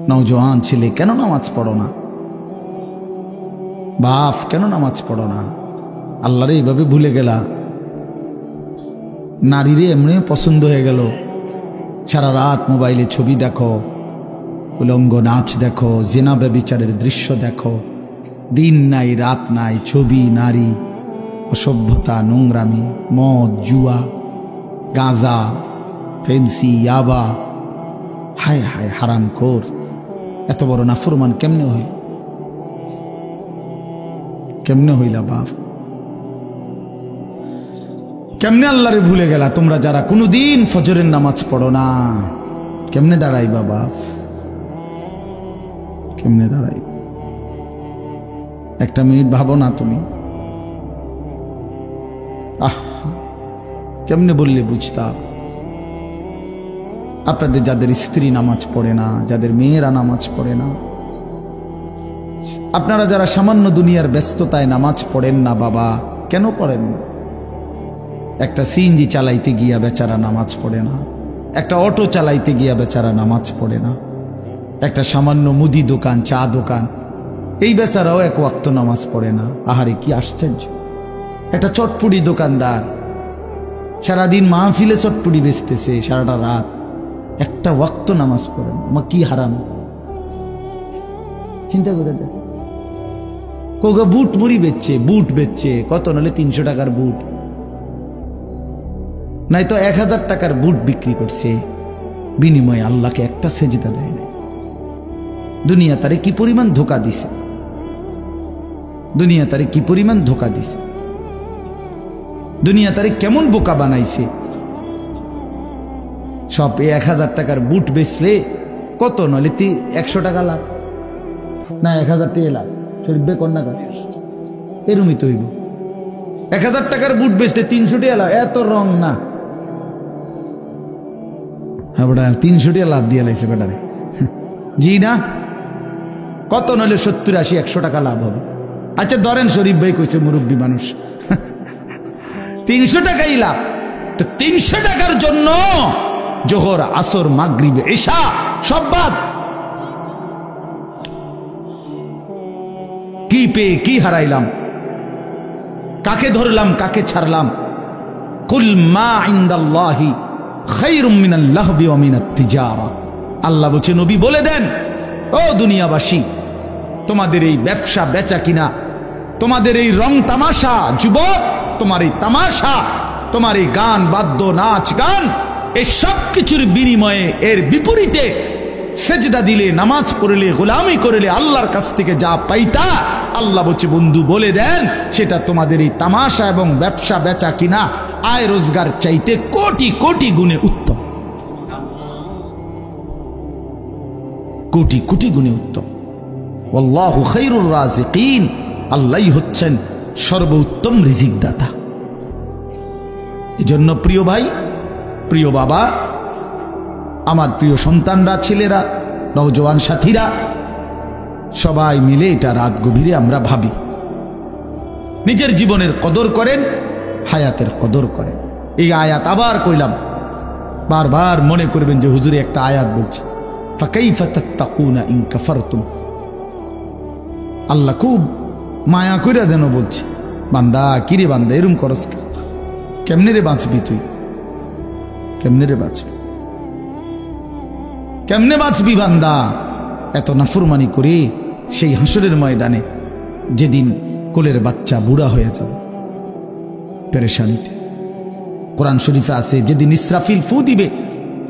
নওজোয়ান ছেলে কেন নামাজ পড়ো না? বাপ কেন নামাজ পড়ো না? আল্লাহরে এইভাবে ভুলে গেলা। নারীরে এমনি পছন্দ হয়ে গেল, সারা রাত মোবাইলে ছবি দেখো, উলঙ্গ নাচ দেখো, জিনা ব্যভিচারের দৃশ্য দেখো, দিন নাই রাত নাই, ছবি, নারী, অসভ্যতা, নোংরামি, মদ, জুয়া, গাঁজা, ফেন্সি, ইয়াবা। হায় হায় হারামখোর, এত বড় নাফরমান কেমনে হইল? কেমনে হইলা বাপ? কেমনে আল্লাহরে ভুলে গেলা? তোমরা যারা কোনোদিন ফজরের নামাজ পড়ো না, কেমনে দাঁড়াইবা বাপ? কেমনে দাঁড়াই? একটা মিনিট ভাবো না তুমি? কেমনে বললে বুঝতাম? আপনাদের যাদের স্ত্রী নামাজ পড়ে না, যাদের মেয়েরা নামাজ পড়ে না, আপনারা যারা সামান্য দুনিয়ার ব্যস্ততায় নামাজ পড়েন না বাবা, কেন পড়েন না? একটা সিএনজি চালাইতে গিয়া বেচারা নামাজ পড়ে না, একটা অটো চালাইতে গিয়া বেচারা নামাজ পড়ে না, একটা সামান্য মুদি দোকান, চা দোকান, এই বেচারাও এক ওয়াক্ত নামাজ পড়ে না। আহারে কি আশ্চর্য! একটা চটপুটি দোকানদার সারাদিন মাহফিলে চটপুটি বেচতেছে সারাটা রাত, একটা ওয়াক্ত নামাজ পড়ে না। মা কি হারাম! চিন্তা করে দেখ। কোগা বুট মুড়ি বেচছে, বুট বেচছে কত, নাহলে 300 টাকার বুট, নাই তো 1000 টাকার বুট বিক্রি করছে, বিনিময়ে আল্লাহকে একটা সেজদা দেয় না। দুনিয়া তারে কি পরিমাণ ধোকা দিছে, দুনিয়া তারে কি পরিমাণ ধোকা দিছে, দুনিয়া তারে কেমন বোকা বানাইছে। সব 1000 টাকার বুট বেচলে কত, নলে 100 টাকা লাভ, না 1000 টাকা লাভ। শরীফ বে কন্যা কাজ এরমই তো হইব। 1000 টাকার বুট বেচলে 300 টাকা লাভ, এত রং না। হ্যাঁ বেটা, 300 টাকা লাভ দিয়ে লাইছে বেটারে। জি না, কত নলে 70, 80, 100 টাকা লাভ হবে। আচ্ছা ধরেন শরীফ ভাই কইছে মুরব্বী মানুষ 300 টাকাই লাভ, তো 300 টাকার জন্য জোহর, আসর, মাগরিব, ইশা সব বাদ। কি পেয়ে কি হারাইলাম? কাকে ধরলাম, কাকে ছাড়লাম? কুল মা ইনদাল্লাহি খায়রুম মিনাল লাহবি ওয়া মিনাত তিজারা। আল্লাহ বলছে, নবী বলে দেন, ও দুনিয়াবাসী, তোমাদের এই ব্যবসা বেচা কিনা, তোমাদের এই রং তামাশা, যুবক, তোমার এই তামাশা, তোমার এই গান বাদ্য, নাচ গান, এই সব কিছুর বিনিময়ে, এর বিপরীতে সেজদা দিলে, নামাজ পড়লে, গোলামি করলে আল্লাহর কাছ থেকে যা পাইতা, আল্লাহ বলছে বন্ধু বলে দেন, সেটা তোমাদের এই তামাশা এবং ব্যবসা বেচা কিনা, আয় রোজগার চাইতে কোটি কোটি গুণে উত্তম, কোটি কোটি গুণে উত্তম। আল্লাহু খায়রুর রাজিকিন, আল্লাহই হচ্ছেন সর্বোত্তম রিজিক দাতা। এজন্য প্রিয় ভাই, প্রিয় বাবা, আমার প্রিয় সন্তানরা, ছেলেরা, নওজোয়ান সাথীরা, সবাই মিলে এটা রাত গভীরে আমরা ভাবি, নিজের জীবনের কদর করেন, হায়াতের কদর করেন। এই আয়াত আবার কইলাম, বারবার মনে করবেন যে হুজুরে একটা আয়াত বলছে, ফাকাইফা তাত্তাকুনা ইন কাফারতুম। আল্লাহ খুব মায়া কইরা যেন বলছে, বান্দা কিরে বান্দা এরম করস, কেমনে রে বাঁচবি তুই? কেমনে রে বাঁচবি? কেমনে বাঁচবি বান্দা এত নাফরমানি করে সেই হাসরের ময়দানে, যেদিন কোলের বাচ্চা বুড়া হয়ে যাবে পেরেশানিতে? কোরআন শরীফে আছে, যেদিন ইসরাফিল ফু দিবে,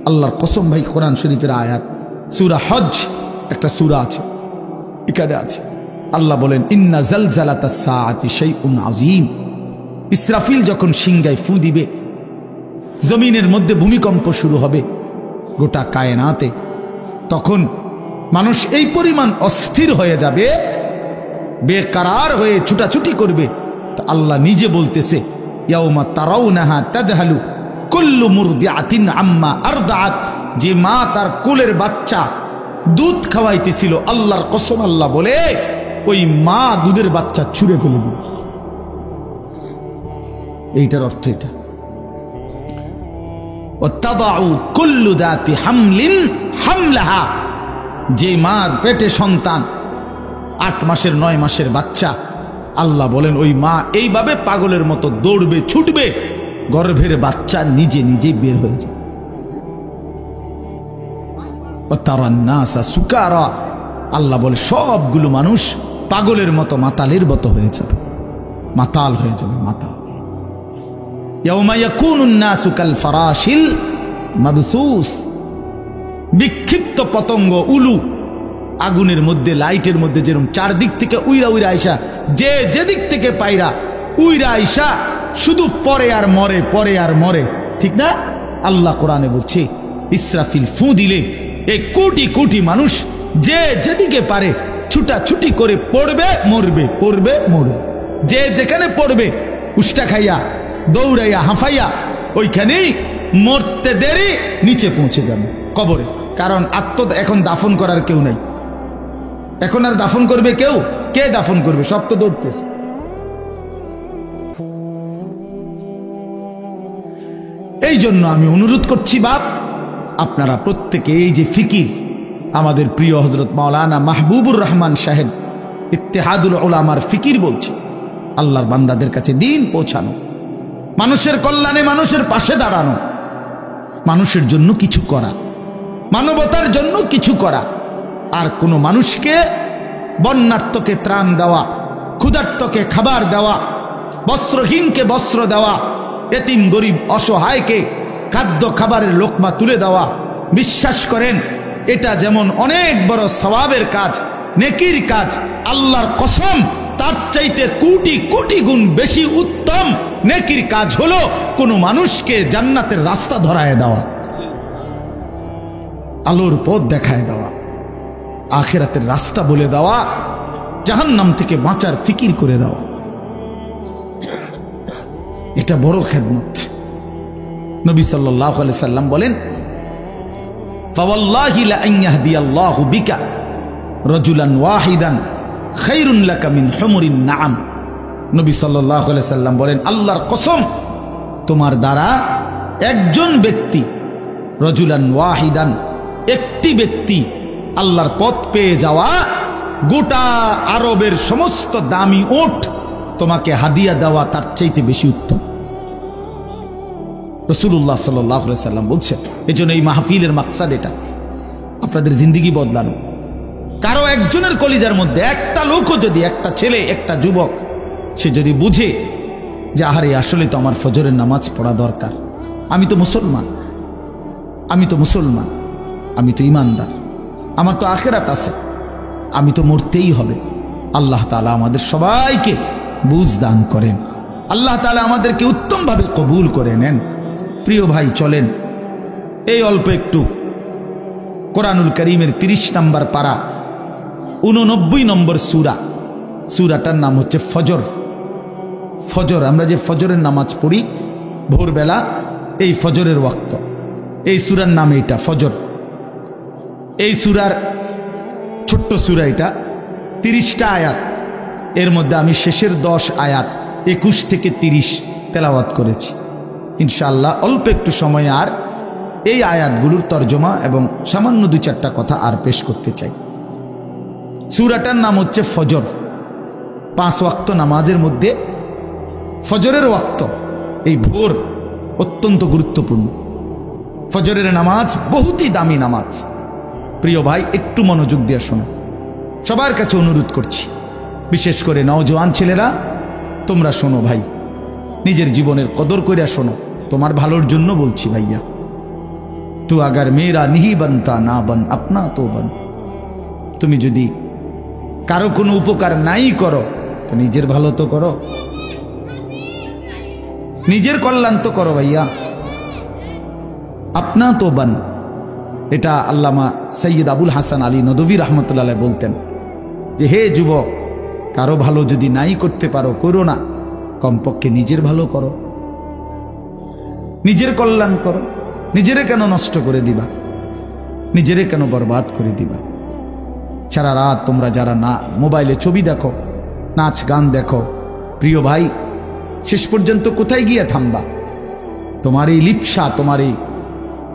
আল্লাহর কসম ভাই, কোরআন শরীফের আয়াত, সূরা হজ একটা সূরা আছে, এখানে আছে, আল্লাহ বলেন, ইন্না জালজালাতাস সাআতি শাইউন আযীম। ইসরাফিল যখন সিংগায় ফু দিবে, জমিনের মধ্যে ভূমিকম্প শুরু হবে গোটা কায়নাতে, তখন মানুষ এই পরিমাণ অস্থির হয়ে যাবে, বেকারার হয়ে ছুটাছুটি করবে। তো আল্লাহ নিজে বলতেছে, ইয়াউমা তারাউনাহা তাদহালু কুল্লু মুরদিআতিন আম্মা আরদাআত। যে মা তার কোলের বাচ্চা দুধ খাওয়াইতেছিল, আল্লাহর কসম আল্লাহ বলে, ওই মা দুধের বাচ্চা ছুঁড়ে ফেলে দিল। এইটার অর্থ এটা। ওয়াতাদাউ কুল্লু যাতি হামলিন হামলাহা। যে মার পেটে সন্তান 8 মাসের 9 মাসের বাচ্চা, আল্লাহ বলেন ওই মা এইভাবে পাগলের মতো দৌড়বে ছুটবে, গর্ভের বাচ্চা নিজে নিজেই বের হয়ে যায়। সুকারা, আল্লাহ বলে সবগুলো মানুষ পাগলের মতো মাতালের মতো হয়ে যাবে, মাতাল হয়ে যাবে, মাতাল। ইয়াউমা ইয়াকুনুন নাসু কাল ফারাশিল মাবসুস, বিক্ষিপ্ত পতঙ্গ, উলু আগুনের মধ্যে, লাইটের মধ্যে যেরকম চারদিক থেকে উইরা উইরা আইসা, যে যেদিক থেকে পাইরা উইরা আইসা শুধু পরে আর মরে, পরে আর মরে, ঠিক না? আল্লাহ কোরআনে বলছে ইসরাফিল ফু দিলে এই কোটি কোটি মানুষ যে যেদিকে পারে ছুটাছুটি করে পড়বে মরবে, পড়বে মরবে। যে যেখানে পড়বে উষ্টা খাইয়া দৌড়াইয়া হাঁফাইয়া ওইখানেই মরতে দেরি নিচে পৌঁছে যাবে কবরে। কারণ এখন দাফন করার কেউ নাই, এখন আর দাফন করবে কেউ? কে দাফন করবে? সব তো দৌড়তেছে। এই জন্য আমি অনুরোধ করছি বাপ, আপনারা প্রত্যেকে এই যে ফিকির, আমাদের প্রিয় হযরত মাওলানা মাহবুবুর রহমান সাহেব ইত্তেহাদুল উলামার ফিকির বলছে, আল্লাহর বান্দাদের কাছে দিন পৌঁছানো, মানুষের কল্যাণে মানুষের পাশে দাঁড়ানো, মানুষের জন্য কিছু করা, মানবতার জন্য কিছু করা, আর কোনো মানুষকে, বন্যার্তকে ত্রাণ দেওয়া, ক্ষুধার্তকে খাবার দেওয়া, বস্ত্রহীনকে বস্ত্র দেওয়া, এতিম গরিব অসহায়কে খাদ্য খাবারের লোকমা তুলে দেওয়া। বিশ্বাস করেন এটা যেমন অনেক বড় সওয়াবের কাজ, নেকির কাজ, আল্লাহর কসম তার চাইতে কোটি কোটি গুণ বেশি উত্তম নেকির কাজ হলো কোনো মানুষকে জান্নাতের রাস্তা ধরায় দেওয়া, আলোর পথ দেখায় দেওয়া, আখিরাতের রাস্তা বলে দেওয়া, জাহান্নাম থেকে বাঁচার ফিকির করে দেওয়া। এটা বড় খেদমত। নবী সাল্লাল্লাহু আলাইহি সাল্লাম বলেন, ফাওয়াল্লাহি লা আন ইয়াহদিয়াল্লাহু বিকা রাজুলান ওয়াহিদান খায়রুন লাকা মিন হুমুরিন নাআম। নবী সাল্লাল্লাহু আলাইহি সাল্লাম বলেন, আল্লাহর কসম, তোমার দ্বারা একজন ব্যক্তি, রাজুলান ওয়াহিদান, একটি ব্যক্তি আল্লাহর পথ পেয়ে যাওয়া, গোটা আরবের সমস্ত দামি ওট তোমাকে হাদিয়া দেওয়া তার চাইতে বেশি উত্তম। রাসূলুল্লাহ সাল্লাল্লাহু আলাইহি সাল্লাম বলছেন, এজন্য এই মাহফিলের মাকসাদ এটা, আপনাদের জিন্দেগি বদলানো। কারো একজনের কলিজার মধ্যে একটা লোকও যদি, একটা ছেলে, একটা যুবক, সে যদি বুঝে যে আহারে আসলে তো আমার ফজরের নামাজ পড়া দরকার, আমি তো মুসলমান, আমি তো মুসলমান, আমি তো ইমানদার, আমার তো আখিরাত আছে, আমি তো মরতেই হবে। আল্লাহ তাআলা আমাদের সবাইকে বুঝ দান করেন, আল্লাহ তাআলা আমাদেরকে উত্তমভাবে কবুল করে নেন। প্রিয় ভাই, চলেন এই অল্প একটু কোরআনুল কারীমের 30 নম্বর পারা 89 নম্বর সূরা, সূরাটার নাম হচ্ছে ফজর। ফজর, আমরা যে ফজরের নামাজ পড়ি ভোরবেলা, এই ফজরের ওয়াক্ত, এই সূরার নাম এটা ফজর। এই সূরার ছোট্ট সূরা, এটা 30টা আয়াত, এর মধ্যে আমি শেষের 10 আয়াত 21 থেকে 30 তেলাওয়াত করেছি। ইনশাআল্লাহ অল্প একটু সময় আর এই আয়াতগুলোর তর্জমা এবং সামান্য 2-4টা কথা আর পেশ করতে চাই। সূরাটার নাম হচ্ছে ফজর। 5 ওয়াক্ত নামাজের মধ্যে ফজরের ওয়াক্ত, এই ভোর অত্যন্ত গুরুত্বপূর্ণ। ফজরের নামাজ বহুতই দামি নামাজ। প্রিয় ভাই, একটু মনোযোগ দিয়ে শোনো, সবার কাছে অনুরোধ করছি, বিশেষ করে নওজোয়ান ছেলেরা, তোমরা শোনো ভাই, নিজের জীবনের কদর কইরা শোনো, তোমার ভালোর জন্য বলছি ভাইয়া। তু আগার মেরা নিহি বানতা না বান আপনা তো বান, তুমি যদি কারো কোনো উপকার নাই করো তো নিজের ভালো তো করো, নিজের কল্যাণ তো করো ভাইয়া। আপনা তো বান, এটা আল্লামা সৈয়দ আবুল হাসান আলী নদভী রহমতুল্লাহ আলাইহি বলতেন যে হে যুবক, কারো ভালো যদি নাই করতে পারো করো না, কমপক্ষে নিজের ভালো করো, নিজের কল্যাণ করো। নিজেরে কেন নষ্ট করে দিবা, নিজেরে কেন বরবাদ করে দিবা? সারা রাত তোমরা যারা না মোবাইলে ছবি দেখো, নাচ গান দেখো, প্রিয় ভাই, শেষ পর্যন্ত কোথায় গিয়ে থামবা? তোমার এই লিপ্সা, তোমার এই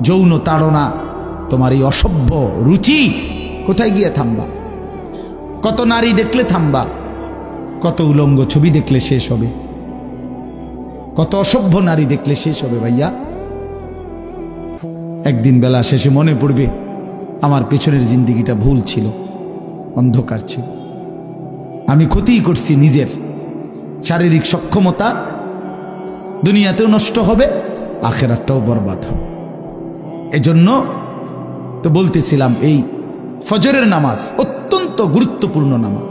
যৌন তাড়না, তোমার এই অসভ্য রুচি কোথায় গিয়ে থামবা? কত নারী দেখলে থামবা? কত উলঙ্গ ছবি দেখলে শেষ হবে? কত অসভ্য নারী দেখলে শেষ হবে ভাইয়া? একদিন বেলা শেষে মনে পড়বে আমার পেছনের জিন্দিগিটা ভুল ছিল, অন্ধকার ছিল। আমি ক্ষতিই করছি নিজের। শারীরিক সক্ষমতা দুনিয়াতেও নষ্ট হবে, আখিরাতটাও বরবাদ হবে। এজন্য তো বলতেছিলাম এই ফজরের নামাজ অত্যন্ত গুরুত্বপূর্ণ নামাজ।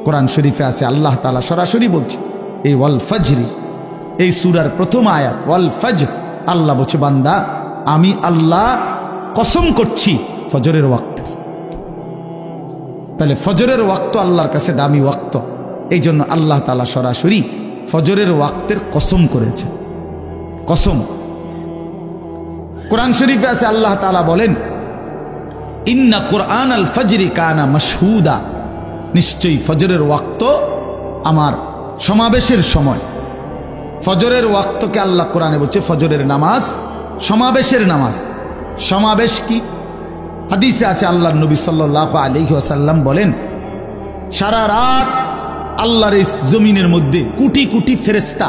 কোরআন শরীফে আছে আল্লাহ তাআলা সরাসরি বলছে এই ওয়াল ফজরি, এই সূরার প্রথম আয়াত ওয়াল ফজর, আল্লাহ বলছে বান্দা আমি আল্লাহ কসম করছি ফজরের ওয়াক্তের। তাহলে ফজরের ওয়াক্ত আল্লাহর কাছে দামি ওয়াক্ত, এই জন্য আল্লাহ তাআলা সরাসরি ফজরের ওয়াক্তের কসম করেছে। কসম কোরআন শরীফে আছে আল্লাহ তাআলা বলেন ইন্না কুরআন আল ফজরি কানা মাশহুদা, নিশ্চয়ই ফজরের ওয়াক্ত আমার সমাবেশের সময়। ফজরের ওয়াক্তকে আল্লাহ কোরআনে বলছে ফজরের নামাজ সমাবেশের নামাজ। সমাবেশ কি? হাদিসে আছে আল্লাহর নবী সাল্লাল্লাহু আলাইহি ওয়াসাল্লাম বলেন সারা রাত আল্লাহর এই জমিনের মধ্যে কোটি কোটি ফেরেশতা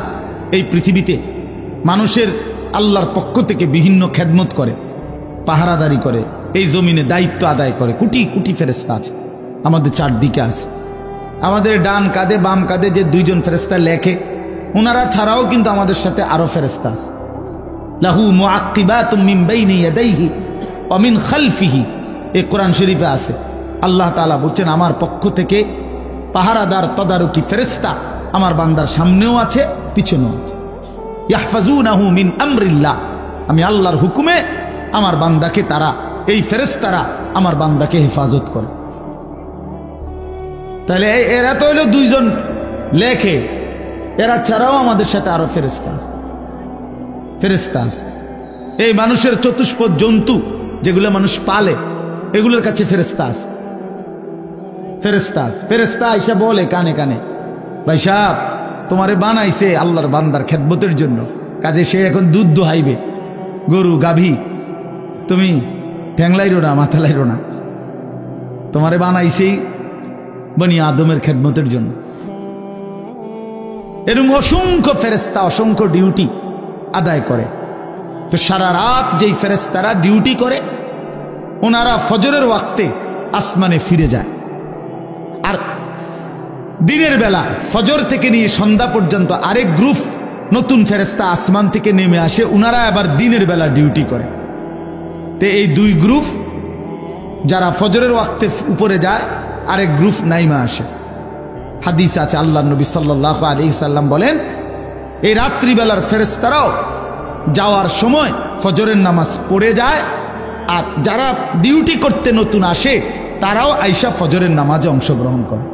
এই পৃথিবীতে মানুষের আল্লাহর পক্ষ থেকে বিভিন্ন খেদমত করে, পাহারাদারি করে, এই জমিনে দায়িত্ব আদায় করে। কোটি কোটি ফেরেশতা আছে আমাদের চারদিকে আছে। আমাদের ডান কাঁধে বাম কাঁধে যে দুইজন ফেরেশতা লেখে, ওনারা ছাড়াও কিন্তু আমাদের সাথে আরো ফেরেশতা আছে। লাহু মুআক্কিবাতুম মিন বাইনি ইয়াদাইহি ওয়া মিন খালফিহি, এই কোরআন শরীফে আছে। আল্লাহ তাআলা বলছেন আমার পক্ষ থেকে পাহারাদার তদারকি ফেরেশতা আমার বান্দার সামনেও আছে, পিছনেও আছে। ইয়াহফাজুনাহু মিন আমরিল্লাহ, আমি আল্লাহর হুকুমে আমার বান্দাকে তারা, এই ফেরেশতারা আমার বান্দাকে হেফাজত করে। তাহলে এরা তো হলো দুইজন লেখে, এরা ছাড়াও আমাদের সাথে আরো ফেরেশতা আছে। ফেরেশতা আছে এই মানুষের চতুষ্পদ জন্তু যেগুলো মানুষ পালে, এগুলোর কাছে ফেরেশতা আছে। ফেরেশতা আছে। ফেরেশতা আইসা বলে কানে কানে ভাই সাহেব তোমারে বানাইছে আল্লাহর বান্দার খেদমতের জন্য, কাজে সে এখন দুধ দোহাইবে, গরু গাভী, তুমি ঠ্যাংলাইরো না মাথা লাইরো না, তোমারে বানাইছেই বনি আদমের খেদমতের জন্য। এরকম অসংখ্য ফেরেশতা অসংখ্য ডিউটি আদায় করে। তো সারা রাত যেই ফেরেশতারা ডিউটি করে ওনারা ফজরের ওয়াক্তে আসমানে ফিরে যায়। আর দিনের বেলা ফজর থেকে নিয়ে সন্ধ্যা পর্যন্ত আরেক গ্রুপ নতুন ফেরেশতা আসমান থেকে নেমে আসে, ওনারা আবার দিনের বেলা ডিউটি করে। তো এই দুই গ্রুপ যারা ফজরের ওয়াক্তে উপরে যায়, আরেক গ্রুপ নাইমা আসে। হাদিস আছে আল্লাহর নবী সাল্লাল্লাহু আলাইহি সাল্লাম বলেন এই রাত্রিবেলার ফেরেশতারাও যাওয়ার সময় ফজরের নামাজ পড়ে যায়, আর যারা ডিউটি করতে নতুন আসে তারাও আইসা ফজরের নামাজে অংশগ্রহণ করে।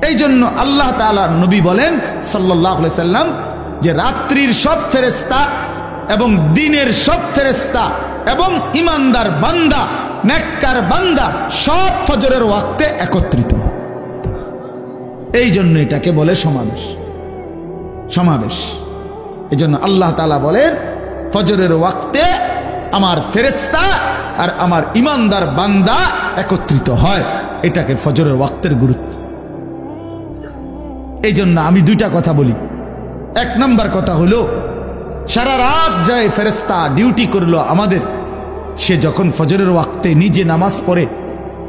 এই জন্য আল্লাহ তাআলার নবী বলেন সাল্লাল্লাহু আলাইহি সাল্লাম যে রাত্রির সব ফেরেশতা এবং দিনের সব ফেরেশতা এবং ইমানদার বান্দা নেককার বান্দা সব ফজরের ওয়াক্তে একত্রিত। এই জন্য এটাকে বলে সমাবেশ। সমাবেশ এই জন্য আল্লাহ তাআলা বলেন ফজরের ওয়াক্তে আমার ফেরেশতা আর আমার ইমানদার বান্দা একত্রিত হয়, এটাকে ফজরের ওয়াক্তের গুরুত্ব। এই জন্য আমি দুইটা কথা বলি। এক নাম্বার কথা হলো সারা রাত যায় ফেরেশতা ডিউটি করলো আমাদের, সে যখন ফজরের ওয়াক্তে নিজে নামাজ পড়ে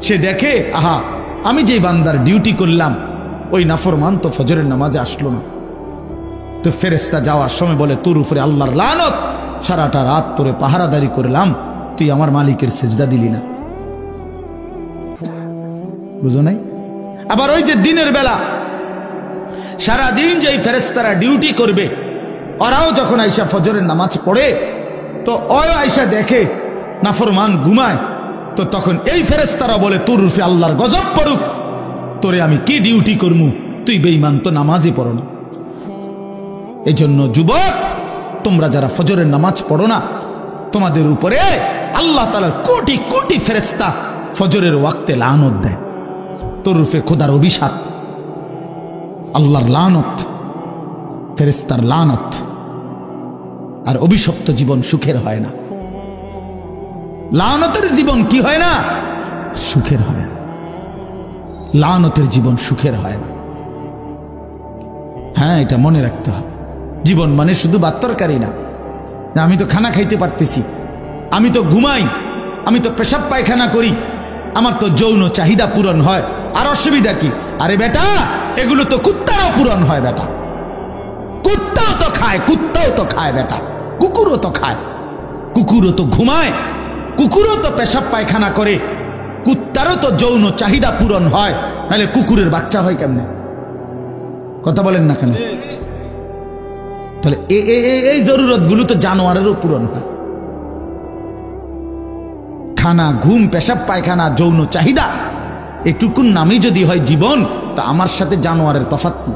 সে দেখে আহা আমি যে বান্দার ডিউটি করলাম ওই নাফরমান তো ফজরের নামাজে আসলো না। তো ফেরেশতা যাওয়ার সময় বলে তোর উপরে আল্লাহর লানত, সারাটা রাত তোরে পাহারাদারি করলাম, তুই আমার মালিকের সেজদা দিলি না। বুঝো নাই? আবার ওই যে দিনের বেলা সারাদিন যেই ফেরেশতারা ডিউটি করবে ওরাও যখন আইসা ফজরের নামাজ পড়ে তো ওই আইসা দেখে নাফরমান ঘুমায়, তো তখন এই ফেরেশতারা বলে তোর রূপে আল্লাহর গজব পড়ুক, তোরে আমি কি ডিউটি করমু, তুই বেঈমান তো নামাজই পড়ো না। এই জন্য যুবক তোমরা যারা ফজরের নামাজ পড়ো না, তোমাদের উপরে আল্লাহ তাআলার কোটি কোটি ফেরেশতা ফজরের ওয়াক্তে লানত দেয়, তোর রূপে খোদার অভিশাপ, আল্লাহর লানত, ফেরেশতার লানত। আর অভিশপ্ত জীবন সুখের হয় না। লানতের জীবন কি হয় না? সুখের হয় না। লানতের জীবন সুখের হয় না। হ্যাঁ, এটা মনে রাখতে হবে। জীবন মানে শুধু ভাত তরকারি না। আমি তো খানা খাইতে পারতেছি, আমি তো ঘুমাই, আমি তো পেশাব পায়খানা করি, আমার তো যৌন চাহিদা পূরণ হয়, আর অসুবিধা কি? আরে বেটা, এগুলো তো কুত্তারও পূরণ হয় বেটা। কুত্তাও তো খায়, কুত্তাও তো খায় বেটা, কুকুরও তো খায়, কুকুরও তো ঘুমায়, কুকুরও তো পেশাব পায়খানা করে, কুত্তারও তো যৌন চাহিদা পূরণ হয়, নাহলে কুকুরের বাচ্চা হয় কেমনে? কথা বলেন না কেন? তাহলে এই জরুরত গুলো তো জানোয়ারেরও পূরণ হয়। খানা, ঘুম, পেশাব পায়খানা, যৌন চাহিদা, এটুকুন নামই যদি হয় জীবন, তা আমার সাথে জানোয়ারের তফাৎ কি?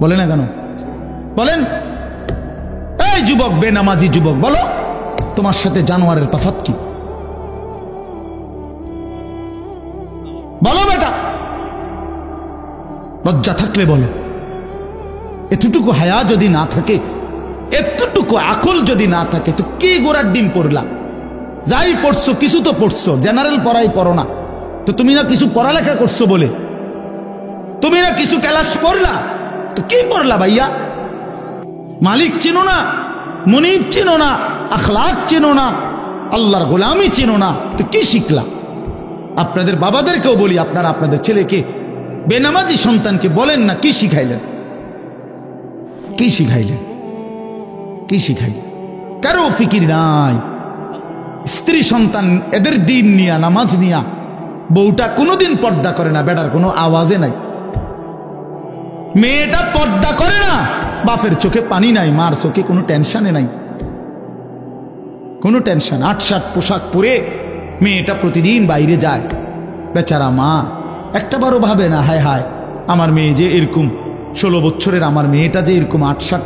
বলে না কেন? বলেন, এই যুবক, বেনামাজি যুবক, বলো তোমার সাথে জানোয়ারের তফাৎ কি? বলো বেটা, লজ্জা থাকলে বলো। এতটুকু হায়া যদি না থাকে, এতটুকু আকল যদি না থাকে, তো কি গোড়ার ডিম পড়লা? যাই পড়ছো, কিছু তো পড়ছো, জেনারেল পড়াই পড়ো না তো। তুমি না কিছু পড়ালেখা করছো বলে, তুমি না কিছু ক্লাস পড়লা, তো কি পড়লা ভাইয়া? মালিক চিনো না, মুনিব চিনো না, আখলাক চিনো না, আল্লাহর গোলামি চিনো না, তো কি শিখলা? আপনাদের বাবাদেরকেও বলি, আপনারা আপনাদের ছেলেকে, বেনামাজি সন্তানকে বলেন না, কি শিখাইলেন? কি শিখাইলেন? কি শিখাইলেন? কারো ফিকির নাই। স্ত্রী সন্তান এদের দিন নিয়া, নামাজ নিয়া, বউটা কোনোদিন পর্দা করে না, বেটার কোনো আওয়াজে নাই। মেয়েটা পর্দা করে না, বাপের চোখে পানি নাই, মার চোখে কোনো টেনশনে নাই, কোনো টেনশন। ৮-৭ পোশাক পরে মেয়েটা প্রতিদিন বাইরে যায়, বেচারা মা একটাবারও ভাবে না, হায় হায় আমার মেয়ে যে এরকম, 16 বছরের আমার মেয়েটা যে এরকম ৮-৭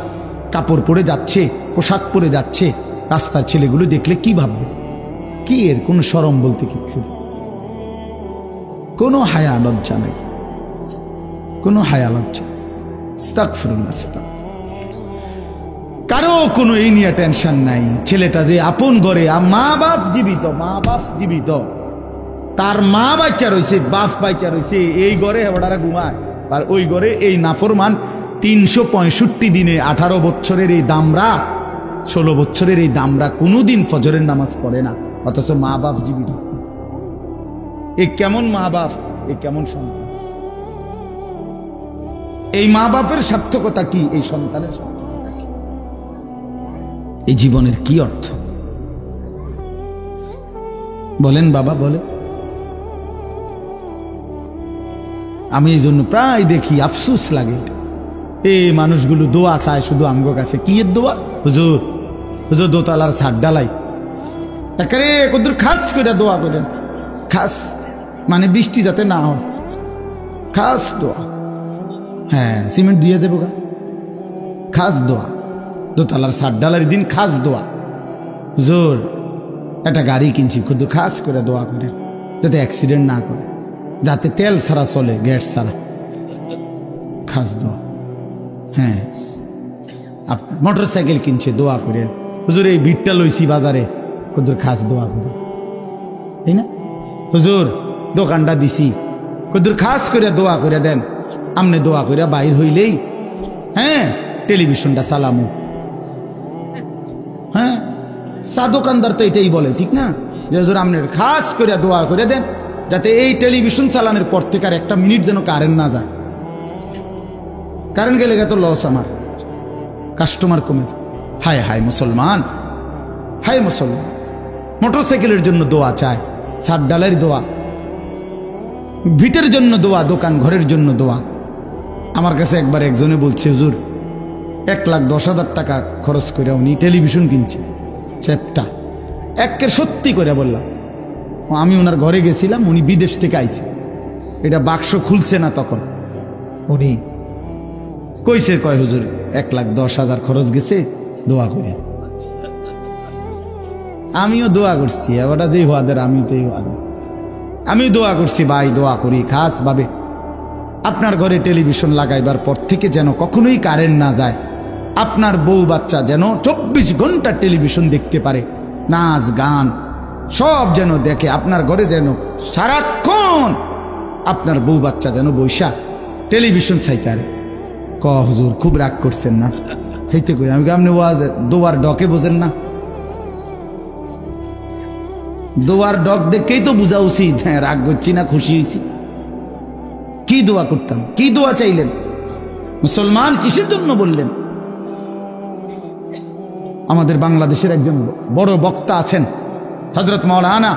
কাপড় পরে যাচ্ছে, পোশাক পরে যাচ্ছে, রাস্তার ছেলেগুলো দেখলে কি ভাববে? কি এর কোনো শরম বলতে কিচ্ছু, কোনো হায়া লজ্জা নাই, কোনো হায়া লজ্জা। আস্তাগফিরুল্লাহ, কারো কোনো এই নিয়ে টেনশন নাই। ছেলেটা যে আপন ঘরে, মা বাপ জীবিত, মা বাপ জীবিত, তার মা বাচ্চা রয়েছে, বাপ বাচ্চা রয়েছে, এই ঘরে ওরা ঘুমায়, আর ওই ঘরে এই নাফরমান 365 দিনে 18 বছরের এই দামরা, 16 বছরের এই দামরা কোনোদিন ফজরের নামাজ পড়ে না, অথচ মা বাপ জীবিত। এ কেমন মা বাপ, এ কেমন সন্তান? এই মা বাপের সার্থকতা কি? এই সন্তানের সার্থকতা কি? এই জীবনের কি অর্থ? বলেন বাবা, বলে। আমি এই জন্য প্রায় দেখি, আফসোস লাগে, এই মানুষগুলো দোয়া চায় শুধু আমগো কাছে। কি এর দোয়া? হুজুর, হুজুর দোতলার ছাদ ডালাই, একেবারে কদ্দুর খাস করে দোয়া করেন, খাস মানে বৃষ্টি যাতে না হয়, খাস দোয়া। হ্যাঁ, সিমেন্ট দিয়ে দেবো গা, খাস দোয়া। দোতলার ছাদ ডালার দিন খাস দোয়া। হুজুর একটা গাড়ি কিনছি, কদ্দুর খাস করে দোয়া করেন যাতে অ্যাক্সিডেন্ট না করে, যাতে তেল ছাড়া চলে, গ্যাস ছাড়া, খাস দোয়া। হ্যাঁ, মোটর সাইকেল কিনছে, দোয়া করেন। হুজুর এই ভিড়টা লইছি বাজারে, কদ্দুর খাস দোয়া করেন, তাই না? হুজুর দোকানটা দিছি, কদ্দুর খাস করে দোয়া করে দেন। আমনে দোয়া করে বাইর হইলেই, হ্যাঁ, টেলিভিশনটা চালামু। হ্যাঁ, চা দোকানদার তো এটাই বলে, ঠিক না? যে হুজুর আমনে খাস করে দোয়া করে দেন যাতে এই টেলিভিশন চালানোর পর থেকে আর একটা মিনিট যেন কারেন্ট না যায়। কারেন্ট গেলে তো লস, আমার কাস্টমার কমে যায়। হায় হায় মুসলমান, হায় মুসলমান, মোটরসাইকেলের জন্য দোয়া চায়, ছাদ ডালের দোয়া, ভিটের জন্য দোয়া, দোকান ঘরের জন্য দোয়া। আমার কাছে একবার একজনে বলছে, হুজুর 1,10,000 টাকা খরচ করে উনি টেলিভিশন কিনছে, চ্যাপটা একের সত্যি করে বললাম। আমি ওনার ঘরে গেছিলাম, উনি বিদেশ থেকে আইছে, এটা বাক্স খুলছে না, তখন উনি কইছে, কয় হুজুর 1,10,000 খরচ গেছে, দোয়া করে। আমিও দোয়া করছি, ওটা যেই হওয়াদের, আমি তো এই হওয়াদের, আমি দোয়া করছি, ভাই দোয়া করি খাস ভাবে আপনার ঘরে টেলিভিশন লাগাইবার পর থেকে যেন কখনোই কারেন্ট না যায়, আপনার বউ বাচ্চা যেন 24 ঘন্টা টেলিভিশন দেখতে পারে, নাচ গান, সব যেন দেখে, আপনার ঘরে যেন সারাক্ষণ আপনার বউ বাচ্চা যেন বৈশা টেলিভিশন চাইতারে। ক হুজুর খুব রাগ করছেন না? হইতে কই আমি আপনি ওয়াজ দোয়ার ডকে বোঝেন না? দোয়ার ডক দেখেই তো বোঝা উচিত হ্যাঁ রাগ করছি না খুশি হয়েছি। কি দোয়া করতাম, কি দোয়া চাইলেন? মুসলমান কিসের জন্য বললেন? আমাদের বাংলাদেশের একজন বড় বক্তা আছেন হযরত মাওলানা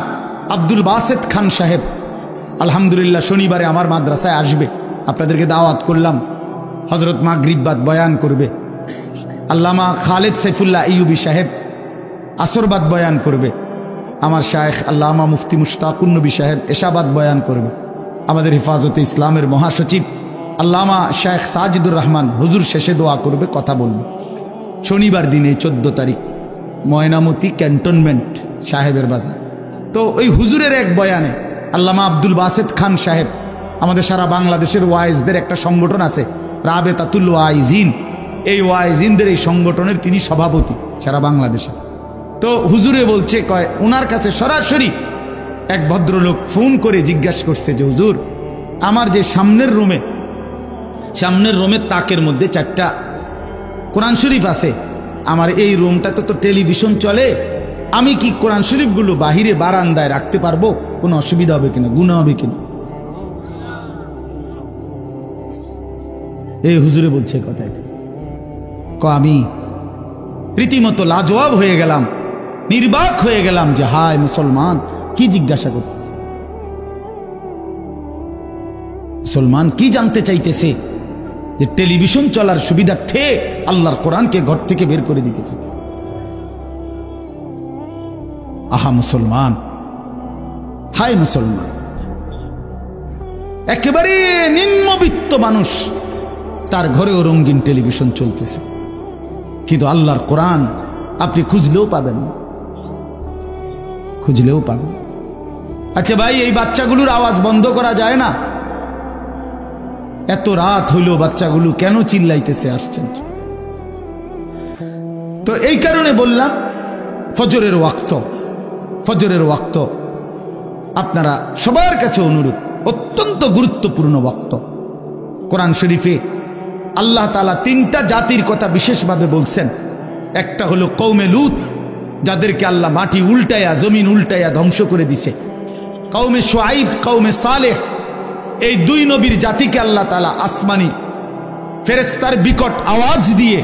আব্দুল বাসেত খান সাহেব। আলহামদুলিল্লাহ শনিবারে আমার মাদ্রাসায় আসবে, আপনাদেরকে দাওয়াত করলাম। হযরত মাগরিব বাদ বয়ান করবে। আল্লামা খালেদ সাইফুল্লাহ আইয়ুবী সাহেব আসরবাদ বয়ান করবে। আমার শায়েখ আল্লামা মুফতি মুশতাকুন নবী সাহেব এশাবাদ বয়ান করবে। আমাদের হেফাজতে ইসলামের মহাসচিব আল্লামা শায়েখ সাজিদুর রহমান হুজুর শেষে দোয়া করবে, কথা বলবে। শনিবার দিনে 14 তারিখ ময়নামতি ক্যান্টনমেন্ট সাহেবের বাজার। তো ওই হুজুরের এক বয়ানে আল্লামা আব্দুল বাসেত খান সাহেব, আমাদের সারা বাংলাদেশের ওয়াইজদের একটা সংগঠন আছে রাবেতাতুল ওয়াইজিন, এই ওয়াইজিনদের এই সংগঠনের তিনি সভাপতি সারা বাংলাদেশে। তো হুজুরে বলছে কয় ওনার কাছে সরাসরি এক ভদ্রলোক ফোন করে জিজ্ঞাসা করছে যে হুজুর আমার যে সামনের রুমের তাকের মধ্যে 4টা কোরআন শরীফ আছে, আমার এই রুমটাতে তো টেলিভিশন চলে, আমি কি কোরআন শরীফগুলো বাহিরে বারান্দায় রাখতে পারবো? কোনো অসুবিধা হবে কিনা, গুনাহ হবে কিনা? এই হুজুরে বলছে কথা এটা। আমি রীতিমতো লাজবাব হয়ে গেলাম, নির্বাক হয়ে গেলাম যে হায় মুসলমান কি জিজ্ঞাসা করতেছে, মুসলমান কি জানতে চাইতেছে যে টেলিভিশন চলার সুবিধার্থে আল্লাহর কোরআনকে ঘর থেকে বের করে দিতে চাই। আহা মুসলমান, হায় মুসলমান, একেবারে নিম্নবিত্ত মানুষ, তার ঘরেও রঙিন টেলিভিশন চলতেছে, কিন্তু আল্লাহর কোরআন আপনি খুঁজলেও পাবেন না, খুঁজলেও পাবেন। আচ্ছা ভাই, এই বাচ্চাগুলোর আওয়াজ বন্ধ করা যায় না? এত রাত হইল বাচ্চাগুলো কেন চিল্লাইতেছে আসছেন? তো এই কারণে বললাম ফজরের ওয়াক্ত আপনারা সবার কাছে অনুরোধ, অত্যন্ত গুরুত্বপূর্ণ ওয়াক্ত। কোরআন শরীফে আল্লাহ তাআলা 3টা জাতির কথা বিশেষভাবে বলছেন। একটা হলো কওমে লূত, যাদেরকে আল্লাহ মাটি উল্টায়া জমিন উল্টায়া ধ্বংস করে দিছে। কওমে শুআইব, কওমে সালেহ, এই 2 নবীর জাতিকে আল্লাহ তাআলা আসমানি ফেরেশতার বিকট আওয়াজ দিয়ে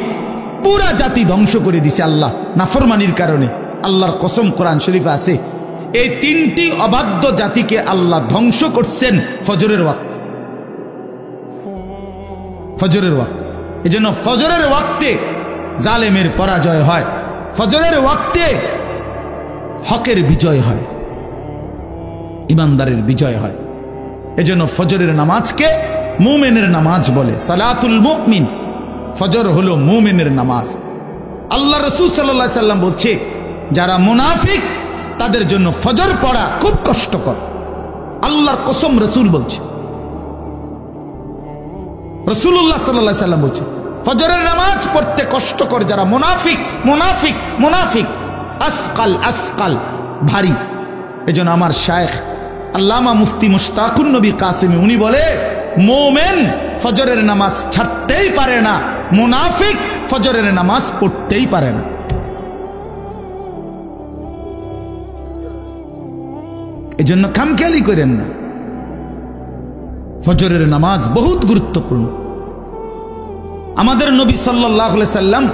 পুরা জাতি ধ্বংস করে দিছে আল্লাহ নাফরমানির কারণে। আল্লাহর কসম কোরআন শরীফে আছে, এই 3টি অবাধ্য জাতিকে আল্লাহ ধ্বংস করছেন ফজরের ওয়াক্ত। এজন্য ফজরের ওয়াক্তে জালেমের পরাজয় হয়, ফজরের ওয়াক্তে হকের বিজয় হয়, ইমানদারের বিজয় হয়। এজন্য ফজরের নামাজকে মুমিনের নামাজ বলে, সালাতুল মুমিন। ফজর হলো মুমিনের নামাজ। আল্লাহ রাসূল সাল্লাল্লাহু আলাইহি সাল্লাম বলছে, যারা মুনাফিক তাদের জন্য ফজর পড়া খুব কষ্টকর। আল্লাহর কসম রাসূল বলছে, রাসূলুল্লাহ সাল্লাল্লাহু আলাইহি সাল্লাম বলছে ফজরের নামাজ পড়তে কষ্টকর যারা মুনাফিক, আসকাল ভারী। এজন্য আমার শায়েখ আল্লামা মুফতি মুশতাকুন নবী কাসেমি উনি বলে, মুমিন ফজরের নামাজ ছাড়তেই পারে না, মুনাফিক ফজরের নামাজ পড়তেই পারে না। এজন্য খামখেয়ালি করেন না, ফজরের নামাজ বহুত গুরুত্বপূর্ণ। আমাদের নবী সাল্লাল্লাহু আলাইহি সাল্লাম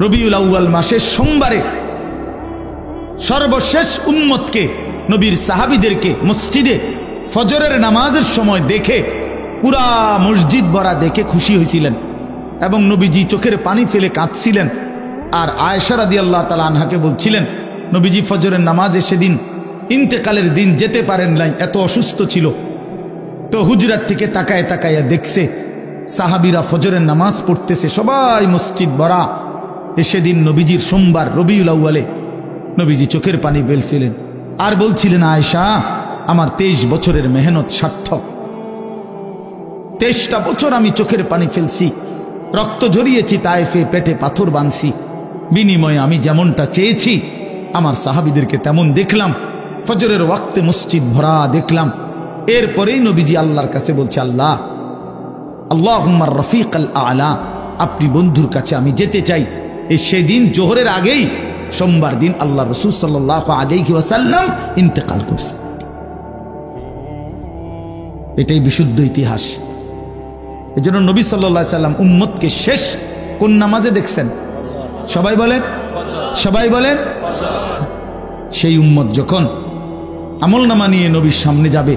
রবিউল আউয়াল মাসের সোমবারে সর্বশেষ উম্মতকে, নবীর সাহাবীদেরকে মসজিদে ফজরের নামাজের সময় দেখে পুরা মসজিদ ভরা দেখে খুশি হয়েছিলেন এবং নবীজি চোখের পানি ফেলে কাঁদছিলেন। আর আয়েশা রাদিয়াল্লাহু তাআলা আনহাকে বলছিলেন, নবীজি ফজরের নামাজে সেদিন ইন্তেকালের দিন যেতে পারেন নাই, এত অসুস্থ ছিল। তো হুজরাত থেকে তাকায়া দেখছে সাহাবীরা ফজরের নামাজ পড়তেছে, সবাই মসজিদ ভরা। সেদিন নবীজির সোমবার রবিউল আউয়ালে নবীজি চোখের পানি ফেলছিলেন আর বলছিলেন, আয়েশা আমার 23 বছরের মেহনত সার্থক। 23টা বছর আমি চোখের পানি ফেলছি, রক্ত ঝরিয়েছি, তায়েফে পেটে পাথর বাঁধছি, বিনিময়ে আমি যেমনটা চেয়েছি আমার সাহাবীদেরকে তেমন দেখলাম, ফজরের ওয়াক্তে মসজিদ ভরা দেখলাম। এরপরেই নবীজি আল্লাহর কাছে বলছে, আল্লাহ আল্লাহুম্মা রফিক আল আলা, আপনি বন্ধুর কাছে আমি যেতে চাই। এই সেদিন জোহরের আগেই সোমবার দিন আল্লাহ রাসূল সাল্লাল্লাহু আলাইহি ওয়াসাল্লাম ইন্তেকাল করছে। এটাই বিশুদ্ধ ইতিহাস। এজন্য নবী সাল্লাল্লাহু আলাইহি সাল্লাম উম্মতকে শেষ কোন নামাজে দেখছেন? সবাই বলেন, সবাই বলেন। সেই উম্মত যখন আমলনামা নিয়ে নবীর সামনে যাবে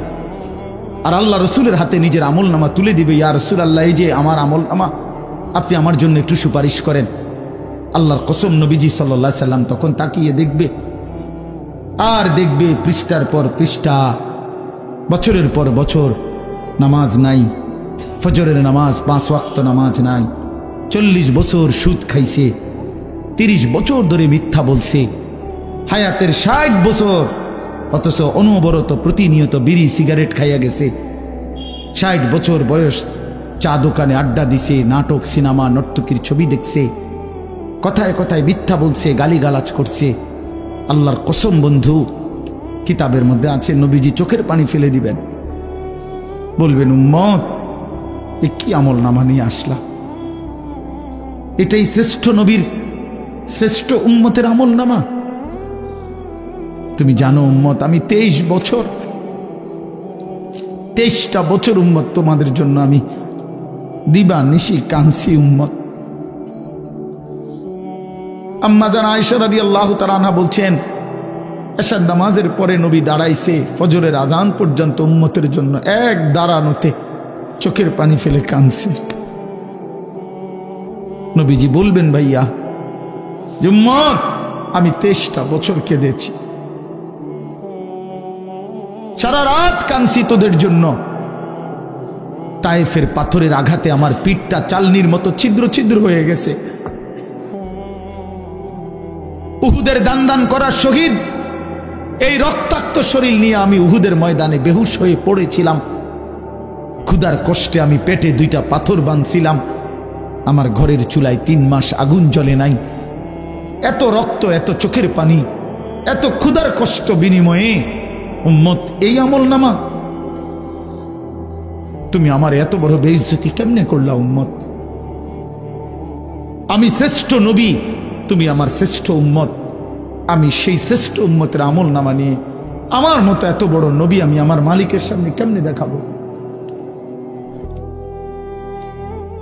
আর আল্লাহ রসুলের হাতে নিজের আমলনামা তুলে দিবে, ইয়া রাসূলুল্লাহ, এই যে আমার আমলনামা, আপনি আমার জন্য একটু সুপারিশ করেন। আল্লাহর কসম, নবীজি সাল্লাল্লাহু আলাইহি সাল্লাম তখন তাকিয়ে দেখবে আর দেখবে পৃষ্ঠার পর পৃষ্ঠা, বছরের পর বছর নামাজ নাই, ফজরের নামাজ 5 ওয়াক্ত নামাজ নাই, 40 বছর সুদ খাইছে, 30 বছর ধরে মিথ্যা বলছে, হায়াতের 60 বছর, অথচ অনবরত প্রতিনিয়ত বিড়ি সিগারেট খাইয়া গেছে। 60 বছর বয়স, চা দোকানে আড্ডা দিছে, নাটক সিনেমা নর্তকীর ছবি দেখছে, কথায় কথায় মিথ্যা বলছে, গালিগালাজ করছে। আল্লাহর কসম বন্ধু, কিতাবের মধ্যে আছে, নবীজি চোখের পানি ফেলে দিবেন, বলবেন, উম্মত এ কি আমল নামা নিয়ে আসলা? এটাই শ্রেষ্ঠ নবীর, শ্রেষ্ঠ উম্মতের আমল নামা? তুমি জানো উম্মত, আমি 23টা বছর উম্মত তোমাদের জন্য আমি দিবা নিশি কাঁদছি উম্মত। আম্মা জান আয়েশা রাদিয়াল্লাহু তাআলা আনহা বলছেন, এশার নামাজের পরে নবী দাঁড়াইছে ফজরের আজান পর্যন্ত উম্মতের জন্য, এক দাঁড়ানোতে চোখের পানি ফেলে কাঁদছে। নবীজি বলবেন, ভাইয়া উম্মত আমি 23টা বছর কেঁদেছি, সারা রাত কাঁদছি তোদের জন্য। তায়েফের পাথরের আঘাতে আমার পিঠটা চালনির মতো ছিদ্র ছিদ্র হয়ে গেছে। উহুদের দান দান করা শহীদ, এই রক্তাক্ত শরীর নিয়ে আমি উহুদের ময়দানে বেহুশ হয়ে পড়েছিলাম। ক্ষুধার কষ্টে আমি পেটে 2টা পাথর বাঁধছিলাম। আমার ঘরের চুলায় 3 মাস আগুন জ্বলে নাই। এত রক্ত, এত চোখের পানি, এত ক্ষুধার কষ্ট বিনিময়ে উম্মত এই আমল নামা? তুমি আমার এত বড় বেইজ্জতি কেমনে করলা উম্মত? আমি শ্রেষ্ঠ নবী, তুমি আমার শ্রেষ্ঠ উম্মত। আমি সেই শ্রেষ্ঠ উম্মতের আমল নামা নিয়ে আমার মতো এত বড় নবী আমি আমার মালিকের সামনে কেমনে দেখাবো?